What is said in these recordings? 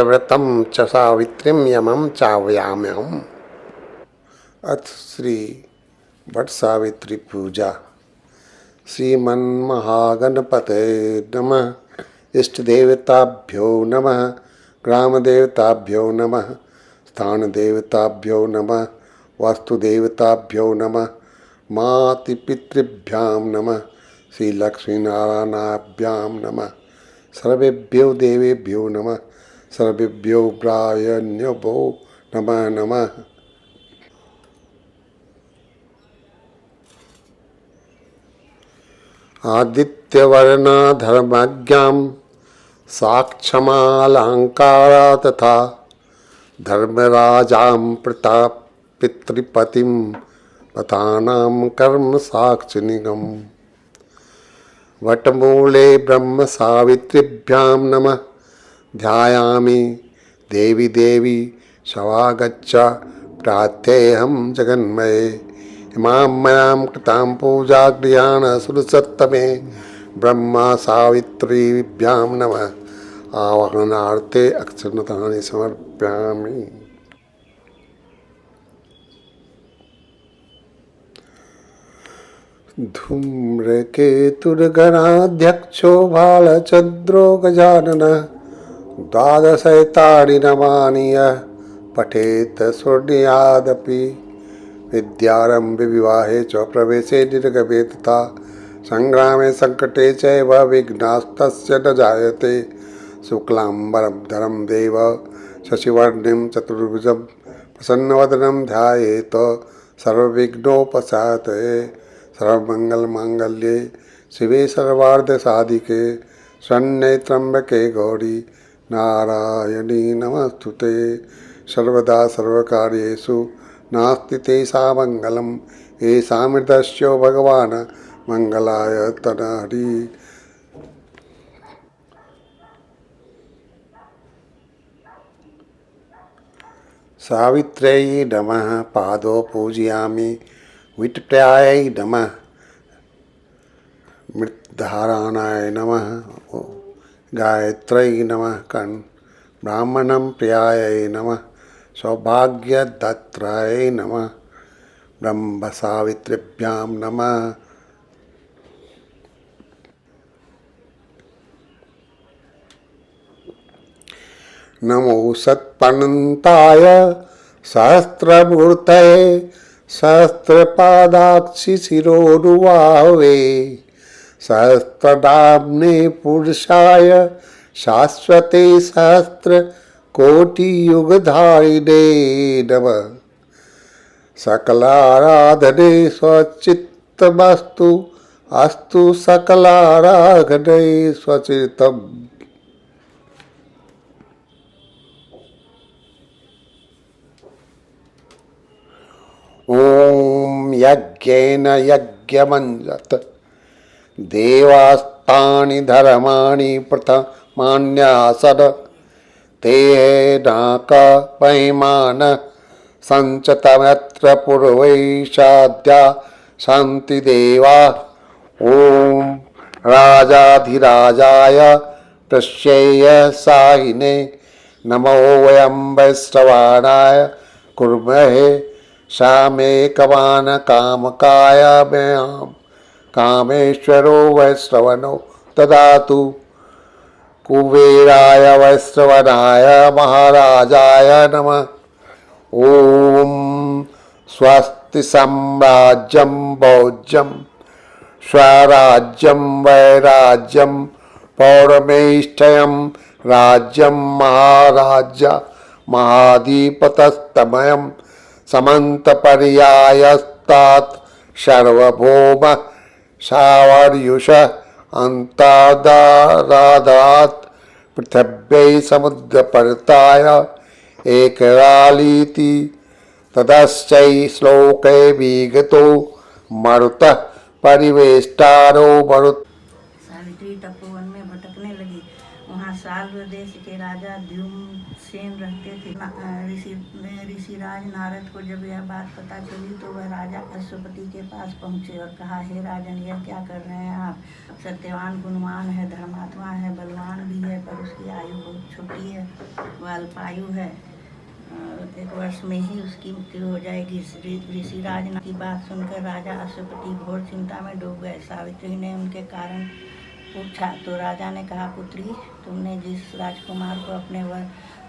व्रतं च सावित्रीं यमं चावयाम्यहम्। अथ श्री वट सावित्री पूजा। श्रीमन्महागणपते नमः। इष्ट देवताभ्यो नमः। ग्राम देवताभ्यो नमः। स्थान देवताभ्यो नमः। वास्तु देवताभ्यो नमः। मातृपितृभ्यां नमः। श्री लक्ष्मी नारायणाभ्यां नमः। सर्वेभ्यो देवेभ्यो नमः। सर्वेभ्यो ब्राह्मणेभ्यो नमः नमः। आदित्यवर्णधर्मज्ञां साक्षमालंकारा तथा धर्मराजां पितृपतिं पतानां कर्म साक्षिनिगम। वटमूले ब्रह्म सावित्रीभ्यां नमः। ध्यायामि देवी देवी शवागच्छ प्रार्थेऽहं जगन्मये। इमां मयां कृतां पूजा गृहाण सुरसत्तमे ब्रह्मा सावित्रीभ्यां नमः। आवाहनार्थे अक्षतानि समर्पयामि। धूम्रकेतुर्गणाध्यक्षो भालचन्द्रो गजाननः। द्वादशैतानि नमानि यः पठेत् शृणुयादपि। विद्यारम्भे विवाहे च प्रवेशे निर्गमे तथा संग्रामे संकटे चैव विघ्नास्तस्य न जायते। शुक्लाम्बरधरं देव शशिवर्णं चतुर्भुजं प्रसन्नवदनं ध्यायेत् सर्वविघ्नोपशान्तये। सर्वमङ्गलमाङ्गल्ये शिवे सर्वार्धसाधिके शरण्ये त्र्यम्बके गौरी नारायणी नमस्तुते। सर्वदा सर्वकार्येषु नास्ति तेषां मङ्गलं। येषामृतस्यो भगवान् मङ्गलाय तनहरि। सावित्र्यै नमः। पादौ पूजयामि। विटप्रायै नमः। मृतधारणाय नमः। गायत्र्यै नमः। ब्राह्मणं प्रियायै नमः। सौभाग्यदात्रायै नमः। ब्रह्म सावित्रीभ्यां नमः। नमो सत्पन्ताय सहस्रमूर्तये सहस्रपादाक्षि शिरोरुबाहवे। सहस्रनाम्ने पुरुषाय शाश्वते सहस्रकोटियुगधारिणे नमः। सकलाराधने स्वचित्तमस्तु अस्तु सकलाराधने स्वचित्तम्। ओम यज्ञेन यज्ञमञ्जत देवास्तानि धर्माणि प्रथमान्यासद। तेनाकपैमान सञ्चतमत्र पूर्वैषाद्या सन्ति देवा। ओम राजाधिराजाय प्रश्ययसाहिने नमो वयं वैश्रवणाय कुर्महे। सामेकवान् कामकाय मह्यं कामेश्वरो वैश्रवणो ददातु। कुबेराय वैश्रवणाय महाराजाय नमः। ओम स्वस्ति साम्राज्यं भोज्यं स्वराज्यं वैराज्यं पौरमेष्ठयं राज्यं महाराज्य महाधिपतस्तमयं समन्तपर्यायस्तात् सर्वभौम सावर्युष अन्तादारादात् पृथिव्यै समुद्रपर्ताय एकरालीति। ततश्चै श्लोके विगतो मरुतः परिवेष्टारो मरुत। सावित्री तपोवन में भटकने लगी। वहाँ साल्व देश के राजा द्युम्न उग्रसेन रहते थे। ऋषिराज नारद को जब यह बात पता चली तो वह राजा अश्वपति के पास पहुँचे और कहा, हे राजन, यह क्या कर रहे हैं आप? सत्यवान गुणवान है, धर्मात्मा है, बलवान भी है, पर उसकी आयु बहुत छोटी है, वह अल्पायु है। 1 वर्ष में ही उसकी मृत्यु हो जाएगी। ऋषिराज की बात सुनकर राजा अश्वपति घोर चिंता में डूब गए। सावित्री ने उनके कारण पूछा तो राजा ने कहा, पुत्री, तुमने जिस राजकुमार को अपने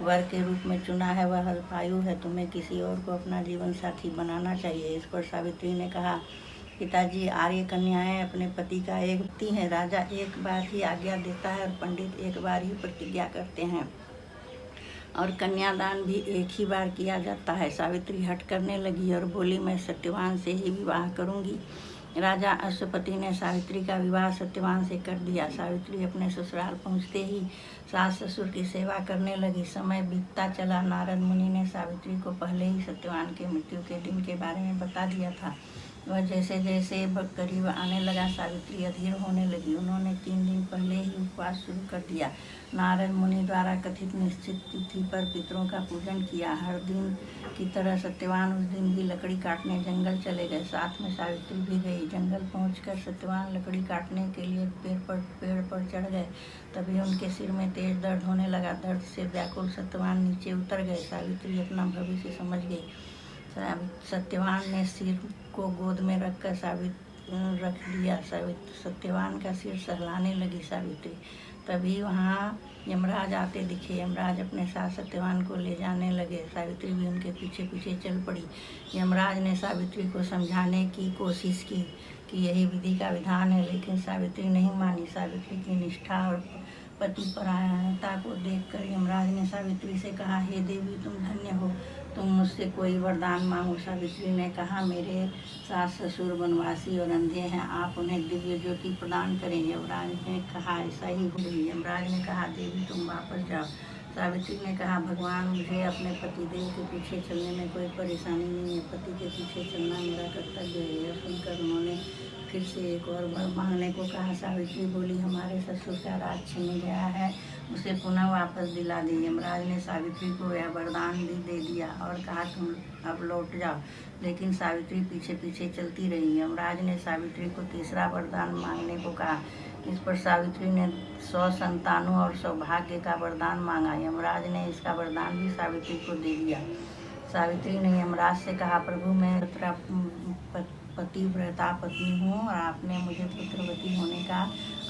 वर के रूप में चुना है वह अल्पायु है, तुम्हें किसी और को अपना जीवन साथी बनाना चाहिए। इस पर सावित्री ने कहा, पिताजी, आर्य कन्याएं अपने पति का एक व्यक्ति हैं। राजा एक बार ही आज्ञा देता है और पंडित एक बार ही प्रतिज्ञा करते हैं, और कन्यादान भी एक ही बार किया जाता है। सावित्री हट करने लगी और बोली, मैं सत्यवान से ही विवाह करूंगी। राजा अश्वपति ने सावित्री का विवाह सत्यवान से कर दिया। सावित्री अपने ससुराल पहुंचते ही सास ससुर की सेवा करने लगी। समय बीतता चला। नारद मुनि ने सावित्री को पहले ही सत्यवान के मृत्यु के दिन के बारे में बता दिया था। वह जैसे जैसे करीब आने लगा, सावित्री अधीर होने लगी। उन्होंने 3 दिन पहले ही उपवास शुरू कर दिया। नारद मुनि द्वारा कथित निश्चित तिथि पर पितरों का पूजन किया। हर दिन की तरह सत्यवान उस दिन भी लकड़ी काटने जंगल चले गए। साथ में सावित्री भी गई। जंगल पहुंचकर सत्यवान लकड़ी काटने के लिए पेड़ पर चढ़ गए। तभी उनके सिर में तेज दर्द होने लगा। दर्द से व्याकुल सत्यवान नीचे उतर गए। सावित्री अपना भविष्य समझ गई। सत्यवान ने सिर को गोद में रखकर रख दिया। सत्यवान का सिर सहलाने लगी सावित्री। तभी वहाँ यमराज आते दिखे। यमराज अपने साथ सत्यवान को ले जाने लगे। सावित्री भी उनके पीछे पीछे चल पड़ी। यमराज ने सावित्री को समझाने की कोशिश की कि यही विधि का विधान है, लेकिन सावित्री नहीं मानी। सावित्री की निष्ठा और पति परायणता को देखकर यमराज ने सावित्री से कहा, हे देवी, तुम धन्य हो, तुम मुझसे कोई वरदान मांगो। सावित्री ने कहा, मेरे सास ससुर वनवासी और अंधे हैं, आप उन्हें दिव्य ज्योति प्रदान करें। यमराज ने कहा, ऐसा ही हो। यमराज ने कहा, देवी, तुम वापस जाओ। सावित्री ने कहा, भगवान, मुझे अपने पतिदेव के पीछे चलने में कोई परेशानी नहीं है। पति के पीछे चलना मेरा कर्तव्य है। यह सुनकर उन्होंने फिर से एक और वर मांगने को कहा। सावित्री बोली, हमारे ससुर का राज छिन गया है, उसे पुनः वापस दिला दी। यमराज ने सावित्री को यह वरदान भी दे दिया और कहा, तुम अब लौट जाओ। लेकिन सावित्री पीछे पीछे चलती रही। यमराज ने सावित्री को तीसरा वरदान मांगने को कहा। इस पर सावित्री ने 100 संतानों और सौभाग्य का वरदान मांगा। यमराज ने इसका वरदान भी सावित्री को दे दिया। सावित्री ने यमराज से कहा, प्रभु, मैं पतिव्रता पत्नी हूँ और आपने मुझे पुत्रवती होने का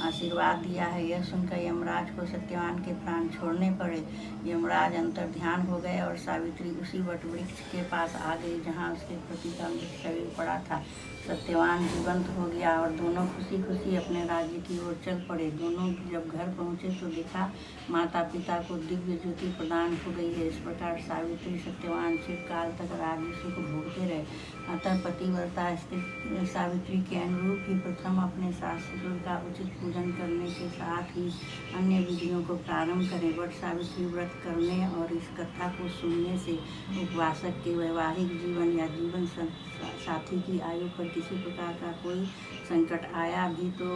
आशीर्वाद दिया है। यह सुनकर यमराज को सत्यवान के प्राण छोड़ने पड़े। यमराज अंतर्ध्यान हो गए और सावित्री उसी वटवृक्ष के पास आ गई जहाँ उसके पति का मृत शरीर पड़ा था। सत्यवान जीवंत हो गया और दोनों खुशी खुशी अपने राज्य की ओर चल पड़े। दोनों जब घर पहुँचे तो देखा माता पिता को दिव्य ज्योति प्रदान हो गई है। इस प्रकार सावित्री सत्यवान चिरकाल तक राज्य सुख भोगते रहे। अतः पतिव्रता स्त्री सावित्री के अनुरूप ही प्रथम अपने सास ससुर का उचित पूजन करने के साथ ही अन्य विधियों को प्रारंभ करें। वट सावित्री व्रत करने और इस कथा को सुनने से उपवासक के वैवाहिक जीवन या जीवन साथी की आयु पर किसी प्रकार का कोई संकट आया भी तो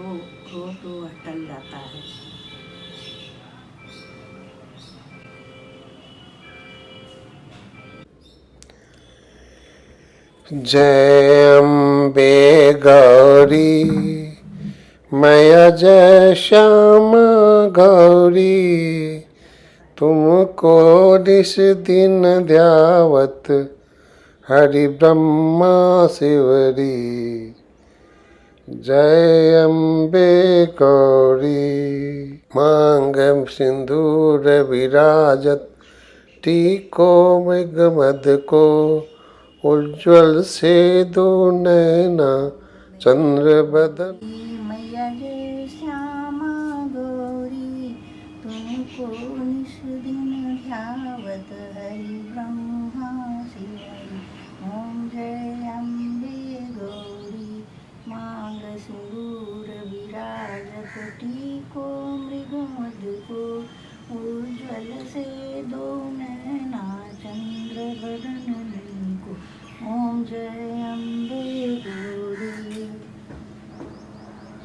हो तो वह टल जाता है। जय अम्बे गौरी मैया, जय श्यामा गौरी, तुमको निस दिन ध्यावत हरि ब्रह्मा शिवरी। जय अम्बे गौरी। मांग सिंदूर विराजत, टीको मृग मद को, उज्ज्वल से दो नैना चंद्र बदन। मैया जय श्यामा गौरी, तुमको निस दिन ध्यावत हरि ब्रह्मा शिवरी। ओम जय अम्बे गौरी। मांग सिंदूर विराजत, टीको मृग मद को, उज्ज्वल से दो नैना चंद्र बदन को। ओम जय अम्बे गौरी।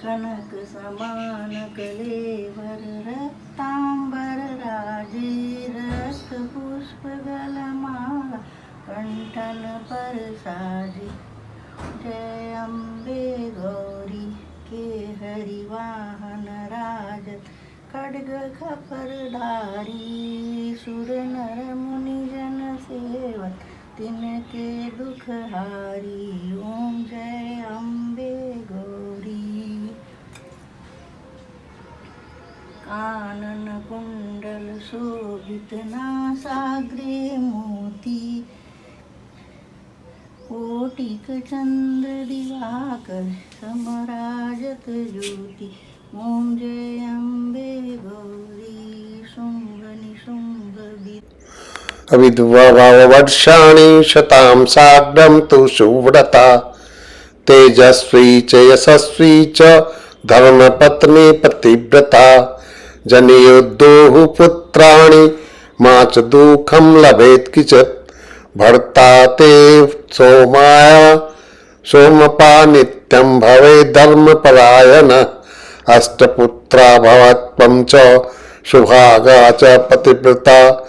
कनक समान कलेवर, रक्तांबर राजे, रक्त परसाजी। जय अम्बे गौरी के हरिवाहन राजत, खड्ग खपरधारी। सुर नर मुनि जन सेवत, तिनके दुख हारी। ओम जय अम्बे गौरी। कानन कुंडल शोभित नासाग्रे मोती, कोटिक चंद्र दिवाकर समराजत ज्योति। ओम जय अम्बे गौरी। शुंभ निशुंभ अविद्ववर्षाणि शतां सार्धं तु सुव्रता, तेजस्वी च यशस्वी च धर्मपत्नी पतिव्रता। जनियुद्धोः पुत्राणि मा च दुःखं लभेत् किचित्, भर्ता ते सोमपा नित्यं भवेत् धर्मपरायणः। अष्टपुत्रा भवत्वं च सुभागा च पतिव्रता,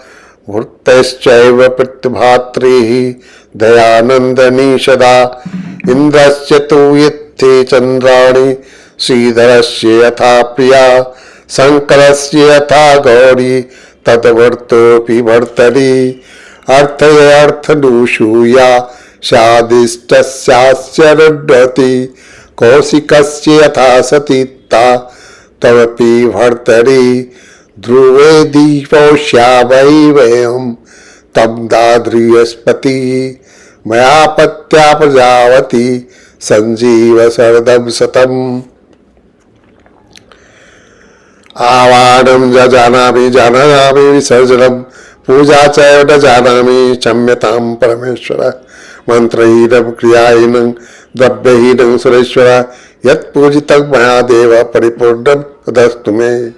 भृत्यश्चैव पितृभातृः दयानन्दनी सदा। इन्द्रस्य तु इत्थे चन्द्राणि श्रीधरस्य यथा प्रिया, शङ्करस्य यथा गौरी तद्भर्तोऽपि भर्तरि। अर्थदूषूया स्यादिष्टस्यास्य रुद्धति, कौशिकस्य यथा सतीता तवपि भर्तरि। ध्रुवे दीपौष्या वै वयं तं दाद्रियस्पति, मया पत्या प्रजावती संजीव शरदं शतम्। आवाहनं जानामि जानामि विसर्जनं, पूजा च न जानामि क्षम्यतां परमेश्वर। मंत्रहीनं क्रियाहीनं द्रव्यहीनं सुरेश्वर, यत्पूजितं मया देव परिपूर्णं तदस्तु मे।